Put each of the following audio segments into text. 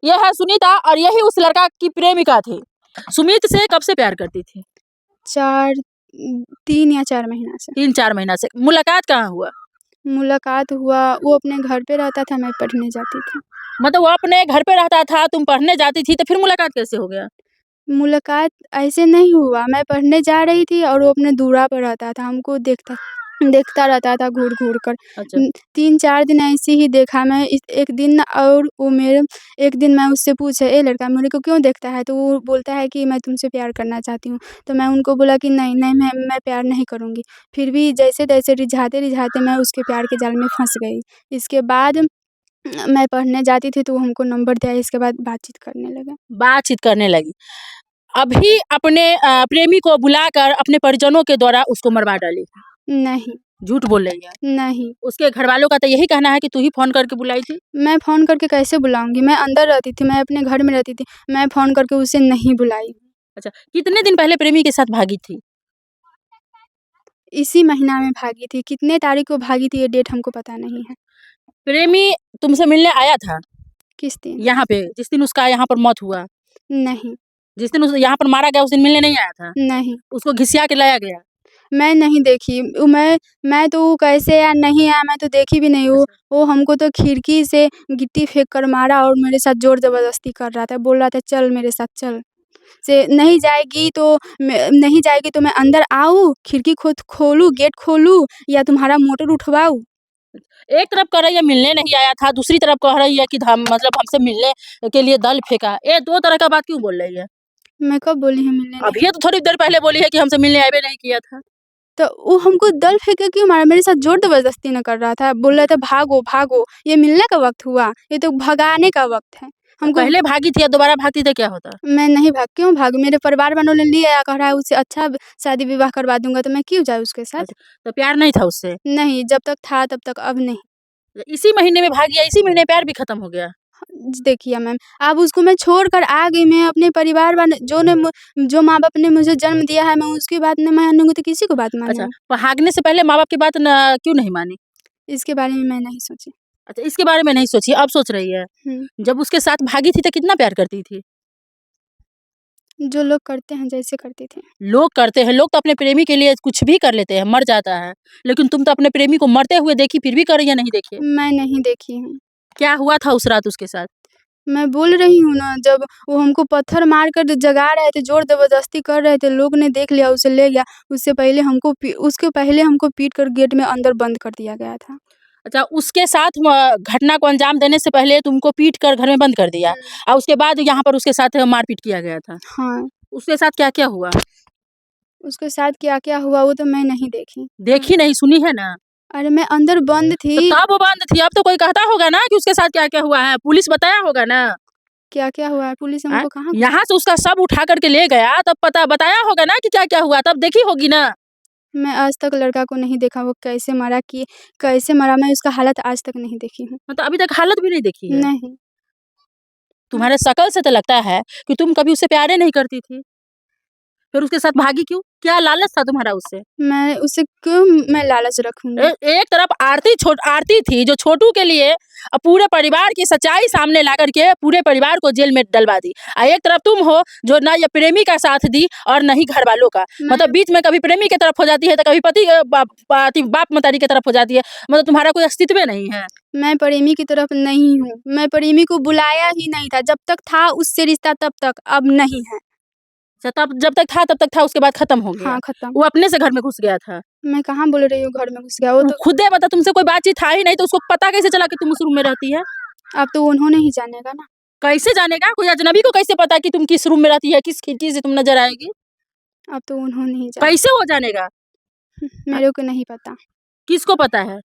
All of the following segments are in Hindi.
ये है सुनीता और यही उस लड़का की प्रेमिका थी। सुमित से कब से प्यार करती थी? 3 या 4 महीना से। 3-4 महीना से। मुलाकात कहाँ हुआ? मुलाकात हुआ, वो अपने घर पे रहता था, मैं पढ़ने जाती थी। मतलब वो अपने घर पे रहता था, तुम पढ़ने जाती थी, तो फिर मुलाकात कैसे हो गया? मुलाकात ऐसे नहीं हुआ, मैं पढ़ने जा रही थी और वो अपने दूरा पर रहता था, हमको देखता रहता था घूर-घूर कर। अच्छा। 3-4 दिन ऐसे ही देखा मैं एक दिन और वो मेरे एक दिन मैं उससे पूछा, "ए लड़का मेरे को क्यों देखता है?" तो वो बोलता है कि मैं तुमसे प्यार करना चाहती हूँ। तो मैं उनको बोला कि नहीं, नहीं मैं प्यार नहीं करूँगी। फिर भी जैसे-तैसे रिझाते-रिझाते मैं उसके प्यार के जाल में फँस गई। इसके बाद मैं पढ़ने जाती थी तो वो हमको नंबर दिया, इसके बाद बातचीत करने लगे। बातचीत करने लगी। अभी अपने प्रेमी को बुलाकर अपने परिजनों के द्वारा उसको मरवा डाली। नहीं, झूठ बोल रही है। नहीं। उसके घरवालों का तो यही कहना है कि तू ही फ़ोन करके बुलाई थी। मैं फ़ोन करके कैसे बुलाऊँगी? मैं अंदर रहती थी, मैं अपने घर में रहती थी। मैं फ़ोन करके उसे नहीं बुलाई। अच्छा, कितने दिन पहले प्रेमी के साथ भागी थी? इसी महीना में भागी थी। कितने तारीख को भागी थी ये डेट हमको पता नहीं है। प्रेमी तुमसे मिलने आया था किस दिन? यहाँ पे, जिस दिन उसका यहाँ पर मौत हुआ? नहीं, जिस दिन उसे यहाँ पर मारा गया उस दिन मिलने नहीं आया था? नहीं। उसको घिसिया के लाया गया? मैं नहीं देखी। मैं तो वो कैसे आया, नहीं आया, मैं तो देखी भी नहीं। अच्छा। वो हमको तो खिड़की से गिट्टी फेंक कर मारा और मेरे साथ ज़ोर-ज़बरदस्ती कर रहा था। बोल रहा था, "चल मेरे साथ चल।" से नहीं जाएगी तो मैं अंदर आऊँ, खिड़की खोलूँ, गेट खोलूँ या तुम्हारा मोटर उठवाऊँ? एक तरफ कह रही है मिलने नहीं आया था, दूसरी तरफ कह रही है कि हम मतलब हमसे मिलने के लिए दल फेंका। ये 2 तरह का बात क्यों बोल रही है? मैं कब बोली हूँ मिलने नहीं? अभी ये तो थोड़ी देर पहले बोली है कि हमसे मिलने आए भी नहीं किया था। तो वो हमको दल फेंक के क्यों मारा? मेरे साथ ज़ोर-ज़बरदस्ती ना कर रहा था। बोल रहा था भागो, भागो। ये मिलने का वक़्त हुआ? ये तो भगाने का वक़्त है। हमको पहले भागी थी या दोबारा भागती तो क्या होता? मैं नहीं क्यों भागूँ? मेरे परिवार वालों ने ले आया, कह रहा है उससे अच्छा शादी-विवाह करवा दूँगा, तो मैं क्यों जाऊँ उसके साथ? अच्छा, तो प्यार नहीं था उससे? नहीं, जब तक था तब तक, अब नहीं। इसी महीने में भाग गया, इसी महीने प्यार भी खत्म हो गया। देखिए मैम, अब उसको मैं छोड़कर आ गई, मैं अपने परिवार वाले जो माँ-बाप ने मुझे जन्म दिया है, मैं उसकी बात नहीं मानूँगी तो किसी को बात अच्छा, मानूँगी? भागने से पहले माँ-बाप की बात न क्यों नहीं मानी? इसके बारे में मैं नहीं सोची। अच्छा, इसके बारे में नहीं सोची, अब सोच रही है। हुँ, जब उसके साथ भागी थी तो कितना प्यार करती थी? जो लोग करते हैं जैसे करती थी। लोग करते हैं, लोग तो अपने प्रेमी के लिए कुछ भी कर लेते हैं, मर जाता है। लेकिन तुम तो अपने प्रेमी को मरते हुए देखी, फिर भी कर रही है नहीं देखे। मैं नहीं देखी हूँ। क्या हुआ था उस रात उसके साथ? मैं बोल रही हूँ ना, जब वो हमको पत्थर मारकर जगा रहे थे, ज़ोर-ज़बरदस्ती कर रहे थे, लोग ने देख लिया, उसे ले गया। उसके पहले हमको पीट कर गेट में अंदर बंद कर दिया गया था। अच्छा, उसके साथ घटना को अंजाम देने से पहले तुमको पीट कर घर में बंद कर दिया और उसके बाद यहाँ पर उसके साथ मारपीट किया गया था। हाँ, उसके साथ क्या-क्या हुआ? उसके साथ क्या-क्या हुआ वो तो मैं नहीं देखी। देखी नहीं, सुनी है ना? अरे मैं अंदर बंद तो थी। तब वो बंद थी, अब तो कोई कहता होगा ना कि उसके साथ क्या-क्या हुआ है, पुलिस बताया होगा ना? क्या-क्या हुआ है? पुलिस हैं? हमको कहाँ कुछ यहाँ से उसका शव उठा कर के ले गया, तब पता बताया होगा ना कि क्या-क्या हुआ, तब देखी होगी ना? मैं आज तक लड़का को नहीं देखा, वो कैसे मरा, मैं उसका हालत आज तक नहीं देखी हूँ। मतलब अभी तक हालत भी नहीं देखी है। नहीं, तुम्हारे शकल से तो लगता है कि तुम कभी उससे प्यार ही नहीं करती थी। फिर उसके साथ भागी क्यों? क्या लालच था तुम्हारा उससे? मैं लालच रखूँगी? एक तरफ आरती थी जो छोटू के लिए पूरे परिवार की सच्चाई सामने ला करके पूरे परिवार को जेल में डलवा दी। एक तरफ तुम हो जो ना ये प्रेमी का साथ दी और ना ही घर वालों का। मैं मतलब बीच में कभी प्रेमी की तरफ हो जाती है तो कभी बाप मतारी की तरफ हो जाती है। मतलब तुम्हारा कोई अस्तित्व नहीं है। मैं प्रेमी की तरफ नहीं हूँ। मैं प्रेमी को बुलाया ही नहीं था। जब तक था उससे रिश्ता तब तक, अब नहीं है। अच्छा, तब जब तक था उसके बाद खत्म हो गया। हाँ, खत्म। वो अपने से घर में घुस गया था। मैं कहाँ बोल रही हूँ घर में घुस गया, वो तो खुदे बता तुमसे कोई बातचीत था ही नहीं तो उसको पता कैसे चला कि तुम उस रूम में रहती है? अब तो उन्होंने ही जानेगा ना। कैसे जानेगा? कोई अजनबी को कैसे पता कि तुम किस रूम में रहती है, किस खिड़की से तुम नज़र आएगी? अब तो उन्होंने ही कैसे वो जानेगा? मेरे को नहीं पता। किसको पता है?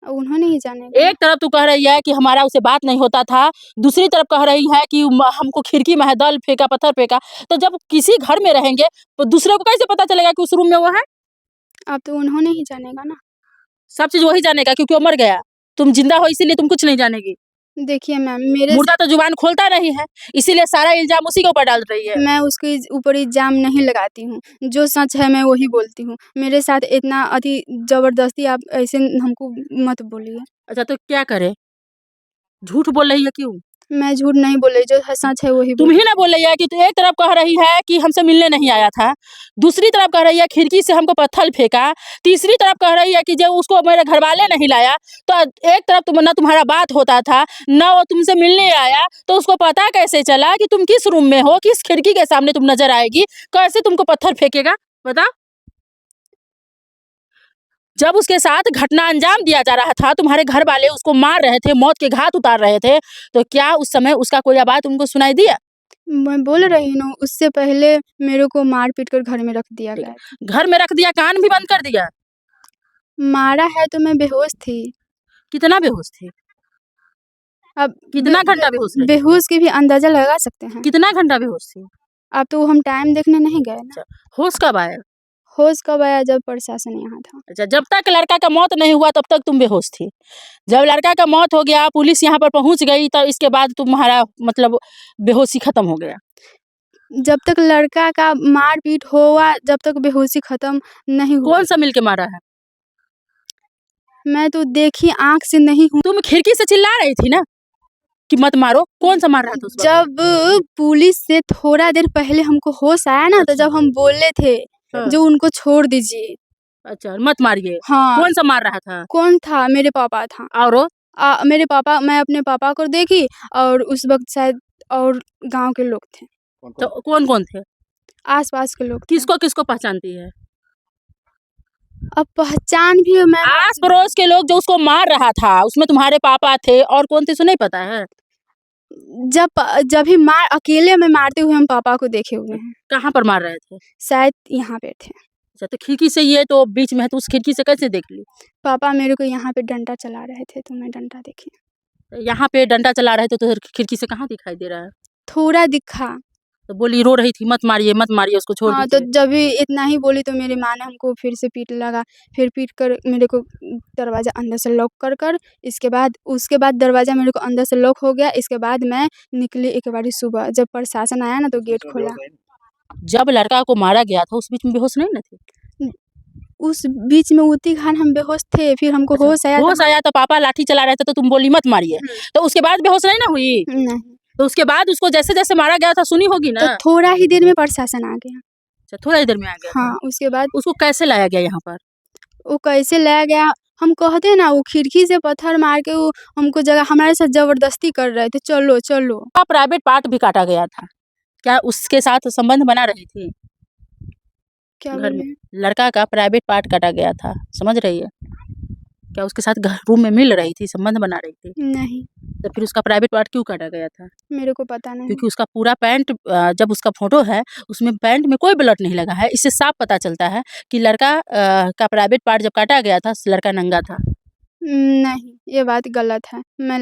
अब उन्होंने ही जानेगा ना। एक तरफ तू कह रही है कि हमारा उससे बात नहीं होता था, दूसरी तरफ कह रही है कि हमको खिड़की में है दल फेंका, पत्थर फेंका। तो जब किसी घर में रहेंगे, तो दूसरे को कैसे पता चलेगा कि उस रूम में वो है? अब तो उन्होंने ही जानेगा ना। सब चीज़ वही जानेगा क्योंकि वो मर गया। तुम जिंदा हो इसीलिए तुम कुछ नहीं जानेगी। देखिए मैम, मेरे मुर्दा तो जुबान खोलता नहीं है, इसीलिए सारा इल्ज़ाम उसी के ऊपर डाल रही है। मैं उसके ऊपर इल्ज़ाम नहीं लगाती हूँ। जो सच है मैं वही बोलती हूँ। मेरे साथ इतना ज़बरदस्ती आप ऐसे हमको मत बोलिए। अच्छा तो क्या करें? झूठ बोल रही है क्यों? मैं झूठ नहीं बोल रही, जो है सच है वही तुम बोल ही ना बोल रही है कि तू एक तरफ कह रही है कि हमसे मिलने नहीं आया था, दूसरी तरफ कह रही है खिड़की से हमको पत्थर फेंका, तीसरी तरफ कह रही है कि जब उसको मेरे घर वाले नहीं लाया, तो एक तरफ तुम ना तुम्हारा बात होता था, ना वो तुमसे मिलने आया, तो उसको पता कैसे चला कि तुम किस रूम में हो, किस खिड़की के सामने तुम नजर आएगी, कैसे तुमको पत्थर फेंकेगा, बताओ। जब उसके साथ घटना अंजाम दिया जा रहा था, तुम्हारे घर वाले उसको मार रहे थे, मौत के घाट उतार रहे थे, तो क्या उस समय उसका कोई आवाज़ तुमको सुनाई दिया? मैं बोल रही हूँ, उससे पहले मेरे को मार-पीट कर घर में रख दिया ठीक गया। है। घर में रख दिया, कान भी बंद कर दिया? मारा है तो मैं बेहोश थी। कितना बेहोश थे? अब कितना घंटा बेहोश रही? बेहोश की भी अंदाज़ा लगा सकते हैं। कितना घंटा बेहोश थी? अब तो हम टाइम देखने नहीं गए ना। अच्छा, होश कब आया? होश कब आया, जब प्रशासन यहाँ था। अच्छा, जब तक लड़का का मौत नहीं हुआ तब तक तुम बेहोश थी। जब लड़का का मौत हो गया, पुलिस यहाँ पर पहुँच गई, तो इसके बाद तुम्हारा मतलब बेहोशी खत्म हो गया। जब तक लड़का का मार-पीट हुआ, जब तक बेहोशी खत्म नहीं हुआ। कौन सा मिल के मारा है? मैं तो देखी आँख से नहीं हूँ। तुम खिड़की से चिल्ला रही थी ना कि मत मारो, कौन सा मार रहा था उस वक्त? जब पुलिस से थोड़ा देर पहले हमको होश आया ना, तो अच्छा। जब हम बोले थे हाँ। जो उनको छोड़ दीजिए। अच्छा, मत मारिए। हाँ। कौन सा मार रहा था? कौन था? मेरे पापा था। और? मेरे पापा, मैं अपने पापा को देखी और उस वक़्त शायद और गाँव के लोग थे। तो कौन-कौन थे? आस-पास के लोग थे। किसको-किसको पहचानती है? अब पहचान भी मैं आस-पड़ोस के लोग जो उसको मार रहा था, उसमें तुम्हारे पापा थे और कौन थे सो नहीं पता है? जब भी अकेले में मारते हुए हम पापा को देखे हुए हैं। कहाँ पर मार रहे थे? शायद यहाँ पे थे। अच्छा, तो खिड़की से ये तो बीच में है, तो उस खिड़की से कैसे देख ली? पापा मेरे को यहाँ पे डंडा चला रहे थे, तो मैं डंडा देखी। यहाँ पे डंडा चला रहे थे तो खिड़की से कहाँ दिखाई दे रहा है? थोड़ा दिखा। तो बोली, रो रही थी, मत मारिए, उसको छोड़ हाँ, तो दीजिए। जब भी इतना ही बोली तो मेरी माँ ने हमको फिर से पीटने लगा। फिर पीट कर मेरे को दरवाज़ा अंदर से लॉक कर उसके बाद दरवाज़ा मेरे को अंदर से लॉक हो गया। इसके बाद मैं निकली एक बारी सुबह, जब प्रशासन आया ना तो गेट खोला। जब लड़का को मारा गया था, उस बीच में बेहोश नहीं ना थे? उस बीच में उतनी घान हम बेहोश थे, फिर हमको होश आया। होश आया तो पापा लाठी चला रहे थे तो तुम बोली मत मारिए, तो उसके बाद बेहोश नहीं ना हुई? नहीं, तो उसके बाद उसको जैसे-जैसे मारा गया था सुनी होगी तो ना? थोड़ा ही देर में प्रशासन आ गया। अच्छा, थोड़ा ही देर में आ गया था। हाँ, उसके बाद उसको कैसे लाया गया यहाँ पर? वो कैसे लाया गया, हम कहते हैं ना, वो खिड़की से पत्थर मार के वो हमको हमारे साथ ज़बरदस्ती कर रहे थे, चलो, चलो। प्राइवेट पार्ट भी काटा गया था, क्या उसके साथ संबंध बना रही थी? क्या घर बोले? में लड़का का प्राइवेट पार्ट काटा गया था, समझ रही है? क्या उसके साथ घर रूम में मिल रही थी, संबंध बना रही थी? नहीं, तो फिर उसका प्राइवेट पार्ट क्यों काटा गया था? मेरे को पता नहीं। क्योंकि उसका पूरा पैंट जब उसका फोटो है उसमें पैंट में कोई ब्लड नहीं लगा है। इससे साफ पता चलता है कि लड़का का प्राइवेट पार्ट जब काटा गया था, लड़का नंगा था। नहीं, ये बात गलत है। मैं